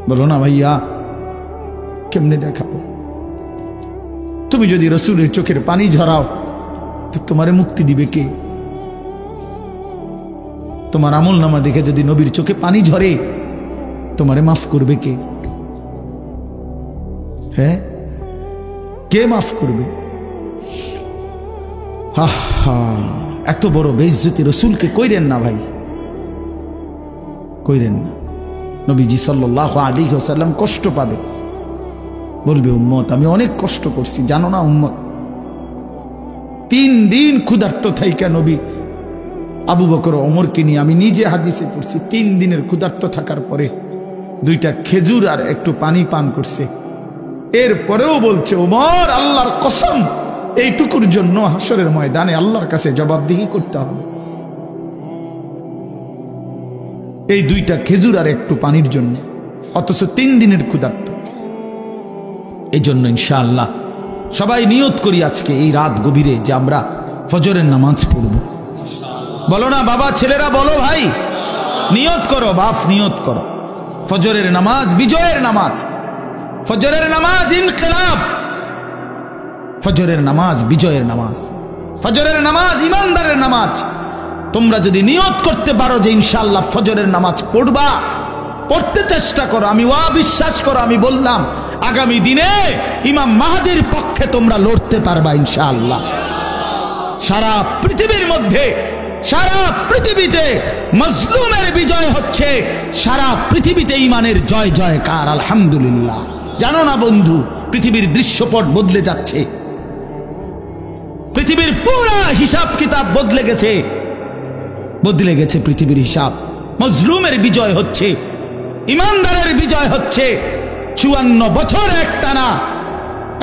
বলো না ভাইয়া, কেমনে দেখাবো? তুমি যদি রসুলের চোখের পানি ঝরাও তো তোমারে মুক্তি দিবে কে? তোমার আমল নামা দেখে যদি নবীর চোখে পানি ঝরে তোমারে মাফ করবে কে? হ্যাঁ, কে মাফ করবে? এত বড় বেইজ্জতি রসুলকে কইরেন না ভাই, কইরেন না। নবীজি সাল্লাল্লাহু আলাইহি ওয়াসাল্লাম কষ্ট পাবে, বলবে, উম্মত আমি অনেক কষ্ট করছি, জানো না উম্মত? 3 দিন ক্ষুধার্ত থাইকা নবী আবু বকর ওমরকে নিয়ে, আমি নিজে হাদিসে পড়ছি, 3 দিনের ক্ষুধার্ত থাকার পরে 2টা খেজুর আর একটু পানি পান করছে। এরপরেও বলছে, ওমর আল্লাহর কসম, এইটুকুর জন্য হাসরের ময়দানে আল্লাহর কাছে জবাবদিহি করতে হবে, এই 2টা খেজুর আর একটু পানির জন্য, অথচ 3 দিনের ক্ষুধার্ত। এই জন্য ইনশাআল্লাহ সবাই নিয়ত করি আজকে এই রাত গভীরে যে আমরা ফজরের নামাজ পড়ব। বলো না বাবা, ছেলেরা বলো, ভাই নিয়ত করো, বাপ নিয়ত করো, ফজরের নামাজ বিজয়ের নামাজ, ফজরের নামাজ ইনকিলাব, ফজরের নামাজ বিজয়ের নামাজ, ফজরের নামাজ ইমানদারের নামাজ। তোমরা যদি নিয়ত করতে পারো যে ইনশাআল্লাহ ফজরের নামাজ পড়বা, পড়তে চেষ্টা করো, আমি বিশ্বাস করো, আমি বললাম আগামী দিনে ইমাম মাহদির পক্ষে তোমরা লড়তে পারবা ইনশাআল্লাহ। সারা পৃথিবীর মধ্যে, সারা পৃথিবীতে মজলুমের বিজয় হচ্ছে, সারা পৃথিবীতে ইমানের জয় জয়কার, আলহামদুলিল্লাহ। জানো না বন্ধু, পৃথিবীর দৃশ্যপট বদলে যাচ্ছে, পৃথিবীর পুরো হিসাব কিতাব বদলে গেছে, বদলে গেছে পৃথিবীর হিসাব। মজলুমের বিজয় হচ্ছে, ইমানদারের বিজয় হচ্ছে। 54 বছর একটানা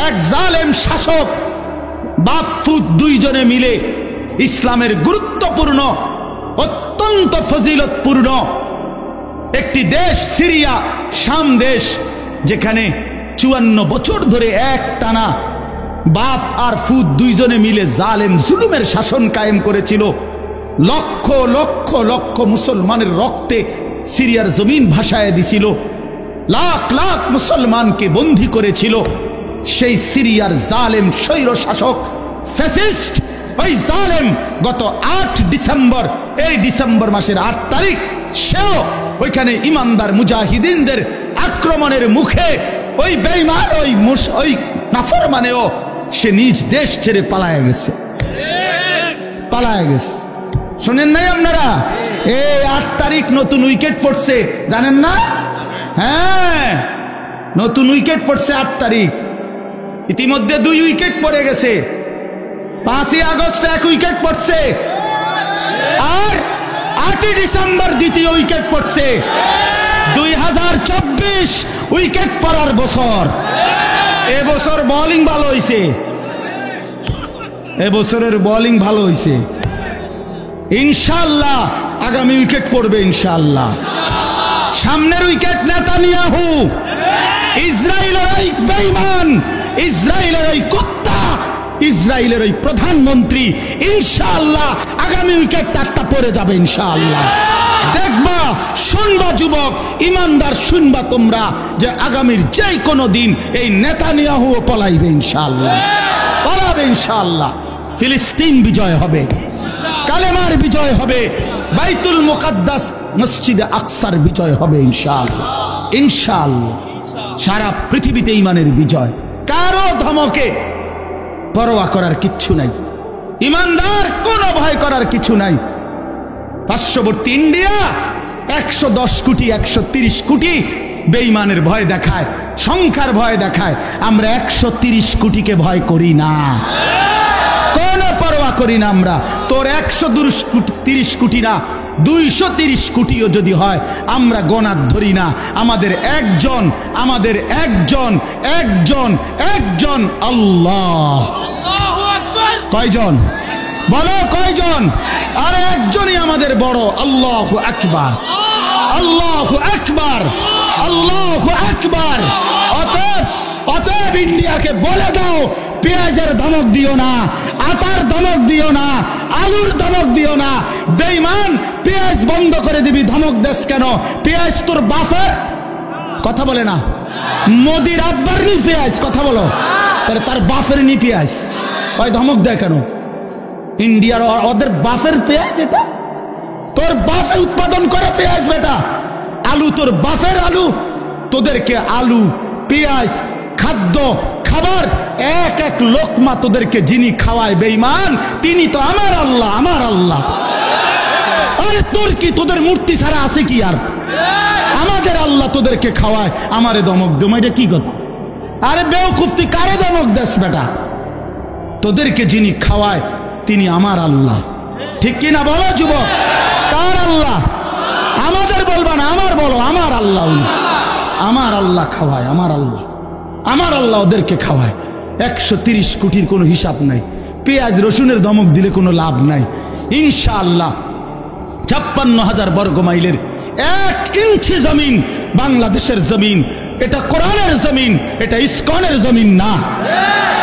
এক জালেম শাসক বাপ পুত দুইজনে মিলে ইসলামের গুরুত্বপূর্ণ অত্যন্ত ফজিলতপূর্ণ একটি দেশ সিরিয়া, শাম দেশ, যেখানে 54 বছর ধরে এক টানা বাপ আর ফুত দুইজনে মিলে জালেম জুলুমের শাসন কায়েম করেছিল। লক্ষ লক্ষ লক্ষ মুসলমানের রক্তে সিরিয়ার জমিন ভাসায় দিছিল, লাখ লাখ মুসলমানকে বন্দী করেছিল। সেই সিরিয়ার জালেম স্বৈর শাসক ফ্যাসিস্ট ওই জালেম গত 8 ডিসেম্বর, এই ডিসেম্বর মাসের 8 তারিখ, সেও ওইখানে ইমানদার মুজাহিদিনদের আক্রমণের মুখে ওই বেঈমান ওই নাফরমানেও সে নিজ দেশ ছেড়ে পালায় গেছে। শোনেন নাই আপনারা? এই 8 তারিখ নতুন উইকেট পড়ছে, জানেন না? হ্যাঁ, নতুন উইকেট পড়ছে 8 তারিখ। ইতিমধ্যে 2 উইকেট পড়ে গেছে। 5ই আগস্ট 1 উইকেট পড়ছে, আর 8ই ডিসেম্বর 2য় উইকেট পড়ছে। 2024 উইকেট পড়ার বছর। এবছর বোলিং ভালো হয়েছে, এবছরের বোলিং ভালো হয়েছে। ইনশাআল্লাহ আগামী উইকেট পড়বে ইনশাআল্লাহ। সামনের উইকেট নেতানিয়াহু, ইসরায়েলের ওই বেঈমান, ইসরায়েলের ওই কুত্তা, ইসরায়েলের ওই প্রধানমন্ত্রী। ইনশাআল্লাহ আগামী উইকেট একটা পড়ে যাবে ইনশাআল্লাহ। দেখবা, শুনবা যুবক, ইমানদার শুনবা তোমরা, যে আগামীর যে কোনো দিন এই নেতানিয়াহু পলাইবে ইনশাআল্লাহ, পলাবে ইনশাআল্লাহ। ফিলিস্তিন বিজয় হবে, কালেমার বিজয় হবে, বাইতুল মুকাদ্দাস মসজিদে আকসার বিজয় হবে ইনশাআল্লাহ, ইনশাআল্লাহ। সারা পৃথিবীতে ইমানের বিজয়। কারো ধমকে পরোয়া করার কিচ্ছু নাই, ইমানদার কোনো ভয় করার কিছু নাই। পার্শ্ববর্তী ইন্ডিয়া 110 কোটি 130 কোটি বেঈমানের ভয় দেখায়, সংখ্যার ভয় দেখায়। আমরা 130 কোটিকে ভয় করি না, কোনো পরোয়া করি না আমরা। তোর 130 কোটি না, 230 কোটিও যদি হয় আমরা গণাত ধরি না। আমাদের একজন, আমাদের একজন, একজন, একজন আল্লাহ। কয়জন বলো, কয়জন? আরে একজনই আমাদের বড়। আল্লাহু আকবার, আল্লাহু আকবার, আল্লাহু আকবার। অতএব ইন্ডিয়াকে বলে দাও, পেঁয়াজের ধমক দিও না, আটার ধমক দিও না, আলুর ধমক দিও না। বেঈমান, পেঁয়াজ বন্ধ করে দিবি, ধমক দেশ কেন? পেঁয়াজ তোর বাপের, কথা বলে না। মোদির আব্বার নি পেঁয়াজ, কথা বলো। তার বাপের নি পেঁয়াজ, ওই ধমক দেয় কেন? ইন্ডিয়ার ওদের বাপের পেঁয়াজ এটা, তোর বাপে উৎপাদন করে পেঁয়াজ বেটা। আলু তোর বাপের আলু, তোদেরকে আলু, পেঁয়াজ, খাদ্য, খাবার এক এক লোকমা তোদেরকে যিনি খাওয়ায় বেঈমান, তিনি তো আমার আল্লাহ, আমার আল্লাহ। আরে তোর কি, তোদের মূর্তি ছাড়া আছে কি আর? আমাদের আল্লাহ তোদেরকে খাওয়ায়, আমারে ধমক দেব, এটা কি কথা? আরে বেওকুফ, তুই কারে ধমক দেস বেটা? তোদেরকে যিনি খাওয়ায় তিনি আমার আল্লাহ, ঠিক কি না বলো যুবক? কার আল্লাহ? আমাদের বলবা না, আমার বলো, আমার আল্লাহ। আমার আল্লাহ খাওয়ায়, আমার আল্লাহ, আমার আল্লাহ ওদেরকে খাওয়ায়। 130 কোটির কোনো হিসাব নাই। পেঁয়াজ রসুনের ধমক দিলে কোনো লাভ নাই। ইনশাআল্লাহ 56,000 বর্গ মাইলের 1 ইঞ্চি জমিন বাংলাদেশের জমিন। এটা কোরআনের জমিন, এটা ইসকনের জমিন না।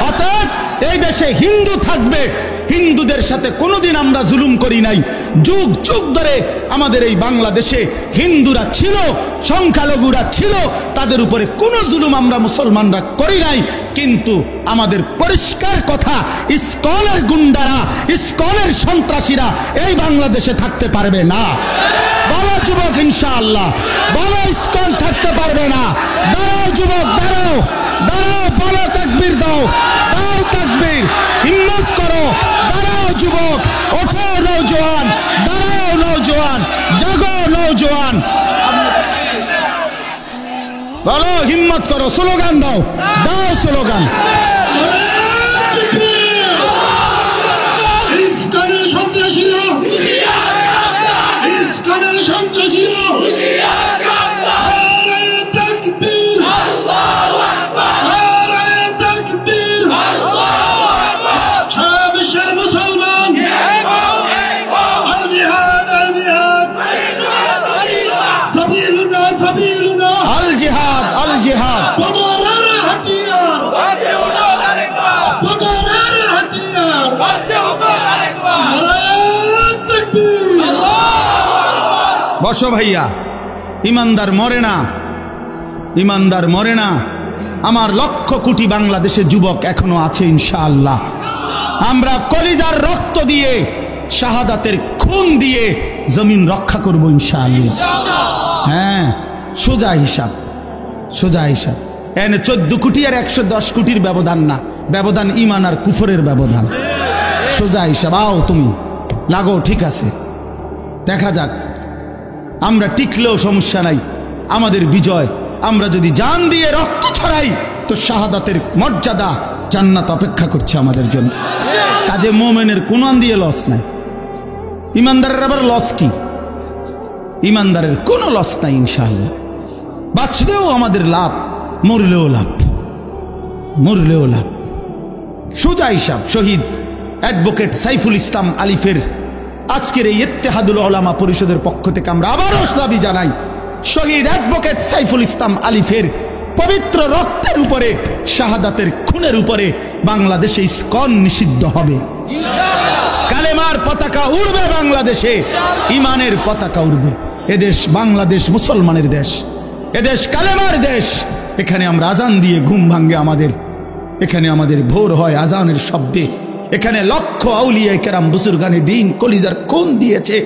অতএব এই দেশে হিন্দু থাকবে, হিন্দুদের সাথে কোনোদিন আমরা জুলুম করি নাই। যুগ যুগ ধরে আমাদের এই বাংলাদেশে হিন্দুরা ছিল, সংখ্যালঘুরা ছিল, তাদের উপরে কোনো জুলুম আমরা মুসলমানরা করি নাই। কিন্তু আমাদের পরিষ্কার কথা, ইসকনের গুন্ডারা, ইসকনের সন্ত্রাসীরা এই বাংলাদেশে থাকতে পারবে না। বলো যুবক ইনশাআল্লাহ, বলো ইসকন থাকতে পারবে না। দাঁড়াও যুবক, দাঁড়াও, দাঁড়াও, বলো তাকবীর দাও, দাও তাকবীর, হিম্মত করো, দাঁড়াও যুবক, ওঠো নওজোয়ান, দাঁড়াও নওজোয়ান, জাগো নওজোয়ান, বলো হিম্মত করো, স্লোগান দাও, দাও স্লোগান। ইসকনের সন্ত্রাসীরা, ইসকনের সন্ত্রাসীরা, নারে তাকবীর, আল্লাহু আকবার, নারে তাকবীর, আল্লাহু আকবার। বসো ভাইয়া, ইমানদার মরে না, ইমানদার মরে না। আমার লক্ষ কোটি বাংলাদেশের যুবক এখনো আছে ইনশাআল্লাহ। আমরা কলিজার রক্ত দিয়ে, শাহাদাতের খুন দিয়ে জমিন রক্ষা করব ইনশাআল্লাহ। হ্যাঁ, সোজা হিসাব, সোজা হিসাব। এনে 14 কোটি আর 110 কোটির ব্যবধান না, ব্যবধান ইমান আর কুফরের ব্যবধান। সোজা হিসাব। আও তুমি লাগো, ঠিক আছে, দেখা যাক। আমরা টিকলেও সমস্যা নাই, আমাদের বিজয়। আমরা যদি জান দিয়ে রক্ত ছড়াই তো শাহাদাতের মর্যাদা, জান্নাত অপেক্ষা করছে আমাদের জন্য। কাজে মোমেনের কোনো দিয়ে লস নাই। ইমানদারের আবার লস কি? ইমানদারের কোনো লস নাই ইনশাআল্লাহ। বাঁচলেও আমাদের লাভ, মরলেও লাভ, মরলেও লাভ। সোজা হিসাব। শহীদ অ্যাডভোকেট সাইফুল ইসলাম আলিফের আজকের এই ইত্তেহাদুল উলামা পরিষদের পক্ষ থেকে আমরা আবারও দাবি জানাই, শহীদ অ্যাডভোকেট সাইফুল ইসলাম আলিফের পবিত্র রক্তের উপরে, শাহাদাতের খুনের উপরে বাংলাদেশে ইসকন নিষিদ্ধ হবে। কালেমার পতাকা উড়বে বাংলাদেশে, ইমানের পতাকা উড়বে। এদেশ বাংলাদেশ মুসলমানের দেশ, এদেশ কালেমার দেশ। এখানে আমরা আজান দিয়ে ঘুম ভাঙ্গে আমাদের, এখানে আমাদের ভোর হয় আজানের শব্দে। এখানে লক্ষ আউলিয়া কেরাম বুজুর্গানে দিন কলিজার খুন দিয়েছে,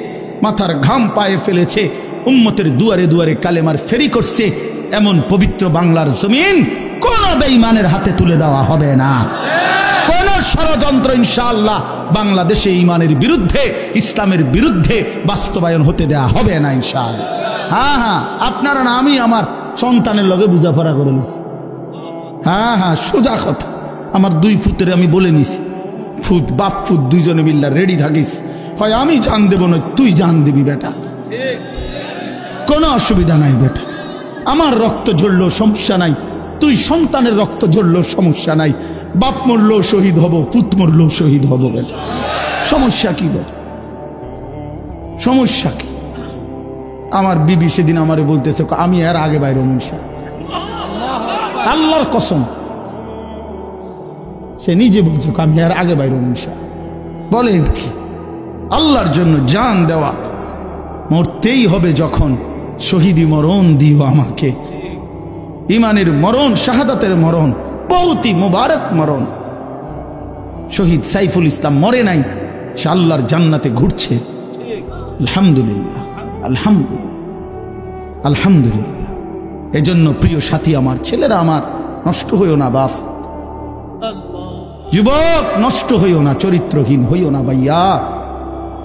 মাথার ঘাম পায়ে ফেলেছে, উম্মতের দুয়ারে দুয়ারে কালেমার ফেরি করছে। এমন পবিত্র বাংলার জমিন কোন বেঈমানের হাতে তুলে দেওয়া হবে না। কোন ষড়যন্ত্র ইনশাআল্লাহ বাংলাদেশে ইমানের বিরুদ্ধে, ইসলামের বিরুদ্ধে বাস্তবায়ন হতে দেওয়া হবে না ইনশাআল্লাহ। হ্যাঁ হ্যাঁ, আপনারা না, আমি আমার সন্তানের লগে বুঝাপড়া করে নিছি। হ্যাঁ হ্যাঁ, সোজা কথা। আমার 2 ফুটের আমি বলে নিছি, ফুট বাপ ফুট দুইজনে মিল্লা রেডি থাকিস, হয় আমি জান দেব না তুই জান দিবি বেটা, কোনো অসুবিধা নাই বেটা। আমার রক্ত ঝরলো সমস্যা নাই, তুই সন্তানের রক্ত ঝরলো সমস্যা নাই। বাপ মরলো শহীদ হব, পুত মরলো শহীদ হব বেটা, সমস্যা কি বেটা, সমস্যা কি? আমার বিবি সেদিন আমারে বলতেছে, আমি এর আগে বাইরে মনসা, আল্লাহর কসম, সে নিজে বলছে আমি এর আগে বাইরে মনসা। বলেন কি? আল্লাহর জন্য জান দেওয়া, মরতেই হবে যখন, শহীদি মরণ দিও আমাকে। ইমানের মরণ, শাহাদাতের মরণ, বহুতই মুবারক মরণ। শহীদ সাইফুল ইসলাম মরে নাই, সে আল্লাহর জান্নাতে ঘুরছে। আলহামদুলিল্লাহ, আলহামদুলিল্লাহ, আলহামদুলিল্লাহ। এজন্য প্রিয় সাথী আমার, ছেলেরা আমার, নষ্ট হইও না বাপ, যুবক নষ্ট হইও না, চরিত্রহীন হইও না ভাইয়া,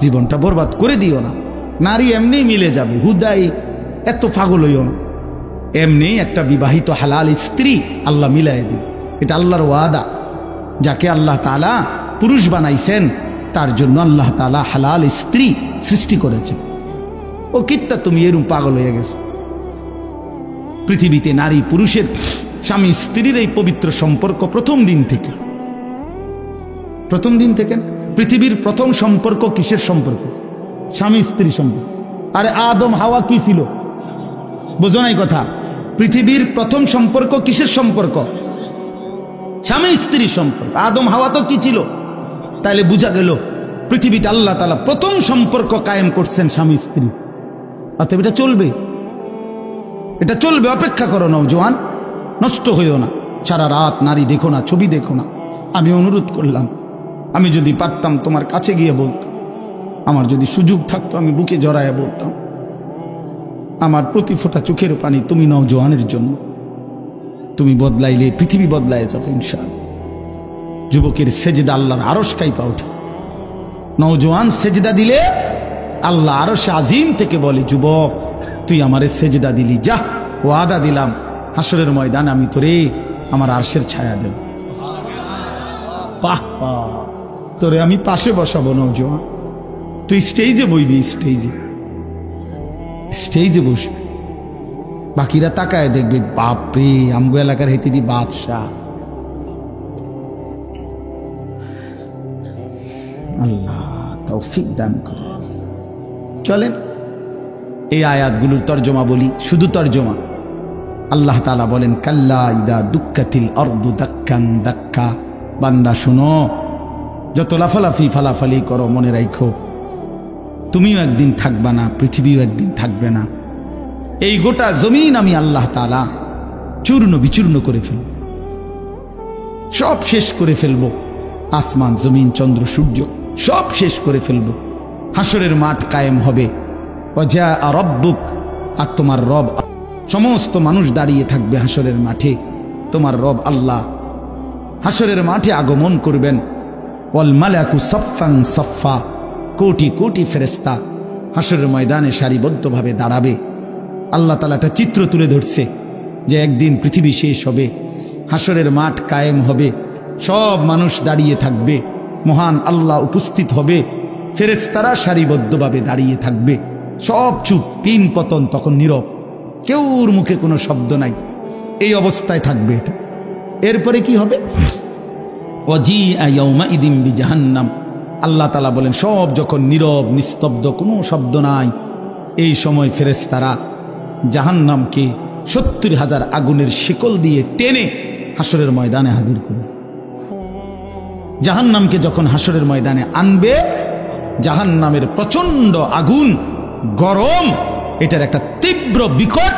জীবনটা বরবাদ করে দিও না। নারী এমনি মিলে যাবে, হুদাই এত পাগল হইও না। এমনি একটা বিবাহিত হালাল স্ত্রী আল্লাহ মিলাই দিবে, এটা আল্লাহর ওয়াদা। যাকে আল্লাহ তাআলা পুরুষ বানাইছেন তার জন্য আল্লাহ তাআলা হালাল স্ত্রী সৃষ্টি করেছেন। ও কিটটা তুমি এরকম পাগল হয়ে গেছো? পৃথিবীতে নারী পুরুষের, স্বামী স্ত্রীর এই পবিত্র সম্পর্ক প্রথম দিন থেকে, প্রথম দিন থেকে। পৃথিবীর প্রথম সম্পর্ক কিসের সম্পর্ক? স্বামী স্ত্রী সম্পর্ক। আরে আদম হাওয়া কি ছিল? বোঝো নাই কথা? পৃথিবীর প্রথম সম্পর্ক কিসের সম্পর্ক? স্বামী স্ত্রীর সম্পর্ক। আদম হাওয়া তো কি ছিল? তাহলে বুঝা গেল পৃথিবীতে আল্লাহ তাআলা প্রথম সম্পর্ক কায়েম করছেন স্বামী স্ত্রী। অতএব এটা চলবে, এটা চলবে। অপেক্ষা করো নওজোয়ান, নষ্ট হইও না। সারা রাত নারী দেখো না, ছবি দেখো না। আমি অনুরোধ করলাম, আমি যদি পারতাম তোমার কাছে গিয়ে বলতাম, আমার যদি সুযোগ থাকতো আমি বুকে জড়াইয়া বলতাম, আমার প্রতি ফোঁটা চোখের পানি তুমি নওজোয়ানের জন্য। তুমি বদলাইলে পৃথিবী বদলায় যাবে ইনশাআল্লাহ। যুবকের সেজদা আল্লাহর আরশ কাইপা ওঠে। নওজোয়ান সেজদা দিলে আল্লাহ আরশে আজিম থেকে বলে, যুবক তুই আমারে সেজদা দিলি, যা ওয়াদা দিলাম হাসরের ময়দান আমি তোরে আমার আরশের ছায়া দেব। তোরে আমি পাশে বসাবো নওজোয়ান, তুই স্টেজে বইবি, স্টেজে, স্টেজে বসবি। বাকিরা তাকায় দেখবে, বাপরে আমগো এলাকার হেতে দি বাদশাহ। আল্লাহ তৌফিক দান করে। চলেন এই আয়াতগুলোর তর্জমা বলি, শুধু তর্জমা। আল্লাহ তাআলা বলেন, কাল্লা ইদা দুক্কাতিল আরদু দাক্কান দাক্কা। বান্দা শুনো, যত লাফালাফি ফালাফালি করো মনে রাখো, তুমিও একদিন থাকবা না, পৃথিবীও একদিন থাকবে না। এই গোটা জমিন আমি আল্লাহ তাআলা চূর্ণ বিচূর্ণ করে ফেলব, সব শেষ করে ফেলব। আসমান, জমিন, চন্দ্র, সূর্য সব শেষ করে ফেলব। হাসরের মাঠ কায়েম হবে। ওয়াজা রব্বুক, আর তোমার রব, সমস্ত মানুষ দাঁড়িয়ে থাকবে হাসরের মাঠে। তোমার রব আল্লাহ হাসরের মাঠে আগমন করবেন। ওয়াল মালাকু সাফফান সাফফা, কোটি কোটি ফেরেশতা হাসরের ময়দানে সারিবদ্ধভাবে দাঁড়াবে। আল্লাহ তাআলা একটা চিত্র তুলে ধরছে যে একদিন পৃথিবী শেষ হবে, হাসরের মাঠ কায়েম হবে, সব মানুষ দাঁড়িয়ে থাকবে, মহান আল্লাহ উপস্থিত হবে, ফেরেশতারা সারিবদ্ধভাবে দাঁড়িয়ে থাকবে, সব চুপ, পিন পতন, তখন নীরব, কেউর মুখে কোনো শব্দ নাই। এই অবস্থায় থাকবে এটা। এরপরে কি হবে? ওয়াজিআ ইয়াউমাইদিন বিজাহান্নাম, আল্লাহ তাআলা বলেন সব যখন নীরব, নিস্তব্ধ, কোনো শব্দ নাই, এই সময় ফেরেশতারা জাহান্নামকে ৭০,০০০ আগুনের শিকল দিয়ে টেনে হাসরের ময়দানে হাজির করবে। জাহান্নামকে যখন হাসরের ময়দানে আনবে, জাহান্নামের প্রচন্ড আগুন, গরম, এটার একটা তীব্র বিকট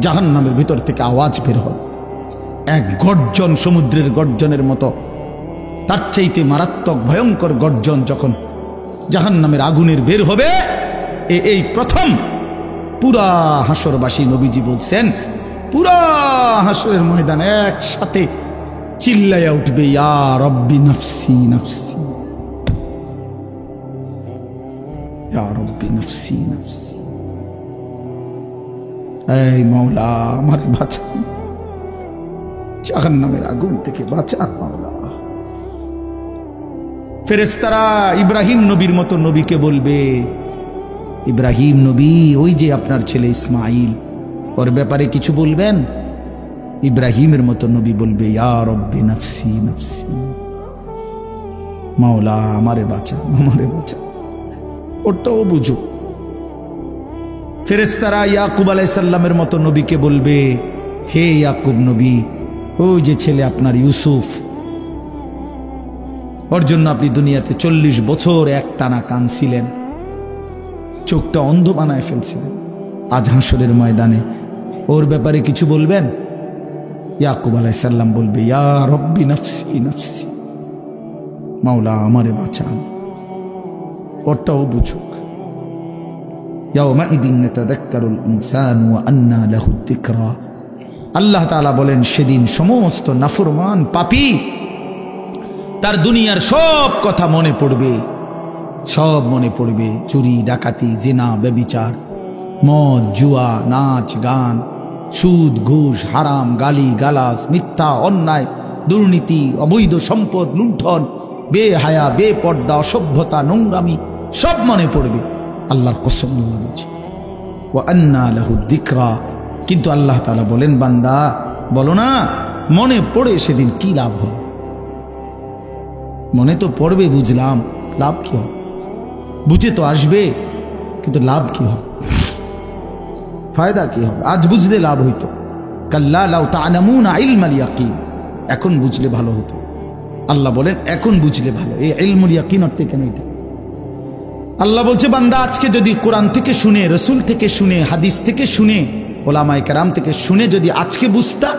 জাহান্নামের ভিতর থেকে আওয়াজ বের হয়, এক গর্জন, সমুদ্রের গর্জনের মতো। তার চাইতে মারাত্মক ভয়ঙ্কর গর্জন যখন জাহান্নামের আগুনের বের হবে, এই প্রথম পুরা হাসরবাসী, নবীজি বলছেন পুরা হাসরের ময়দানে একসাথে চিল্লাইয়া উঠবে, ইয়া রব্বি নফসি নফসি, ইয়া রব্বি নফসি নফসি, এই মাওলা আমারে বাঁচা, জাহান্নামের আগুন থেকে বাঁচা মাওলা। ফেরেশতারা ইব্রাহিম নবীর মতো নবীকে বলবে, ইব্রাহিম নবী, ওই যে আপনার ছেলে ইসমাইল, ওর ব্যাপারে কিছু বলবেন? ইব্রাহিমের মতো নবী বলবে, ইয়া রব্বি নফসি নফসি, মাওলা আমারে বাঁচা, আমারে বাঁচা। ওটাও বুঝো। ফেরেশতারা ইয়াকুব আলাইহিস সালামের মতো নবীকে বলবে, হে ইয়াকুব নবী, ওই যে ছেলে আপনার ইউসুফ, ওর জন্য আপনি দুনিয়াতে 40 বছর একটানা কাঁদছিলেন, চোখটা অন্ধ বানায় ফেলছিলেন, আজ হাসরের ময়দানে ওর ব্যাপারে কিছু বলবেন? ইয়াকুব আলাইহিস সালাম বলবে, ইয়া রব্বি নফসি নফসি, মাওলা আমারে বাঁচান। ওটাও বুঝুক। ইয়াউমাইদিন ইয়াতাযাক্কারুল ইনসানু ওয়া আন্না লাহু যিকরা, আল্লাহ তাআলা বলেন সেদিন সমস্ত নাফরমান পাপী তার দুনিয়ার সব কথা মনে পড়বে, সব মনে পড়বে। চুরি, ডাকাতি, জিনা, ব্যভিচার, মদ, জুয়া, নাচ, গান, সুদ, ঘুষ, হারাম, গালি গালাজ, মিথ্যা, অন্যায়, দুর্নীতি, অবৈধ সম্পদ, লুণ্ঠন, বেহায়া, বেপর্দা, অসভ্যতা, নোংরামি, সব মনে পড়বে। আল্লাহর কসম, আল্লাহ বলছে ওয়া আন্না লাহু যিকরা। কিন্তু আল্লাহ তাআলা বলেন, বান্দা বলো না, মনে পড়ে সেদিন কি লাভ হবে? মনে তো পড়বে, বুঝলাম, লাভ কি হবে? বুঝে তো আসবে, কিন্তু লাভ কি হবে? ফায়দা কি হবে? আজ বুঝলে লাভ হইতো। কাল্লা লাউ তা'লামুনা ইলমাল ইয়াকিন, এখন বুঝলে ভালো হতো। আল্লাহ বলেন এখন বুঝলে ভালো। এই ইলমুল ইয়াকিন অর্থ কেন এটা? আল্লাহ বলছে, বান্দা আজকে যদি কোরআন থেকে শুনে, রসুল থেকে শুনে, হাদিস থেকে শুনে, ওলামায়ে কেরাম থেকে শুনে যদি আজকে বুঝতা,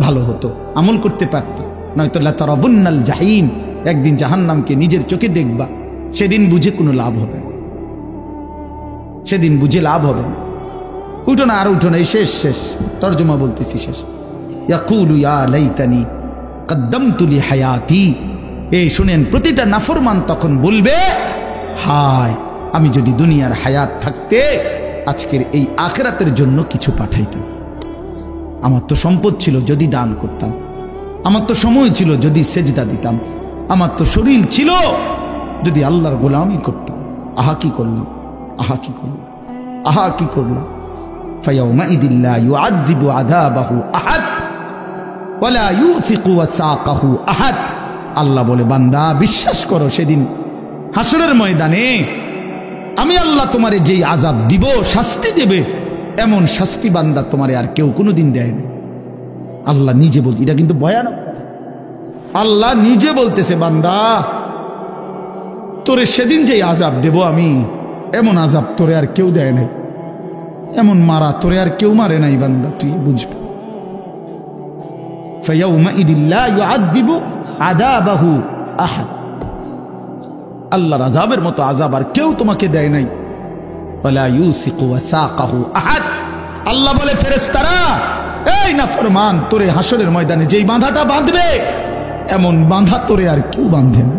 ভালো হতো, আমল করতে পারতা। নয়তো লাতারাবুন্নাল জাহিম, একদিন জাহান্নামকে নিজের চোখে দেখবা, সেদিন বুঝে কোনো লাভ হবে না, সেদিন বুঝে লাভ হবে না। উঠো না, আর উঠো না, এই শেষ, শেষ তর্জমা বলতেছি, শেষ। ইয়াকুলু ইয়া লাইতানি কদ্দামতু লি হায়াতি, এই শুনেন, প্রতিটা নাফরমান তখন বলবে, হায় আমি যদি দুনিয়ার হায়াত থাকতে আজকের এই আখিরাতের জন্য কিছু পাঠাইতাম। আমার তো সম্পদ ছিল, যদি দান করতাম। আমার তো সময় ছিল, যদি সেজদা দিতাম। আমার তো শরীর ছিল, যদি আল্লাহর গোলামি করতাম। আহা কি করলাম, আহা কি করলাম, আহা কি করলাম। ফায়াউমাইদিন লা ইউআযযিবু আযাবাহু আহাদ ওয়া লা ইউথিকু ওয়াসাকাহু আহাদ। আল্লাহ বলে, বান্দা বিশ্বাস করো, সেদিন হাসরের ময়দানে আমি আল্লাহ তোমারে যেই আযাব দিব, শাস্তি দেবে, এমন শাস্তি বান্দা তোমারে আর কেউ কোনোদিন দেয় না। আল্লাহ নিজে বলছে, এটা কিন্তু ভয়ানক। আল্লাহ নিজে বলতেছে, বান্দা তোরে সেদিন যেই আযাব দেব আমি, এমন আযাব তোরে আর কেউ দেয় নাই, এমন মারা তোরে আর কেউ মারে নাই বান্দা, তুই বুঝবি। ফায়াউমাইযিন লা ইউআযযিবু আযাবাহু আহাদ, আল্লাহর আযাবের মতো আযাব আর কেউ তোমাকে দেয় নাই। ওয়ালা ইউসিকু ওয়াসাকাহু আহাদ, আল্লাহ বলে ফেরেশতারা, এই নাফরমান, তোরে হাসরের ময়দানে যেই বাঁধাটা বাঁধবে এমন বাঁধা তোরে আর কেউ বাঁধে না,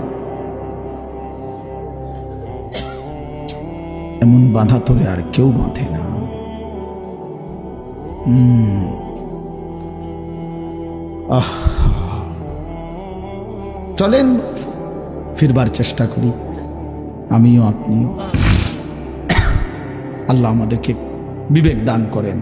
এমন বাঁধা তোরে আর কেউ বাঁধে না। চলেন ফিরবার চেষ্টা করি, আমিও আপনিও। আল্লাহ আমাদেরকে বিবেক দান করেন।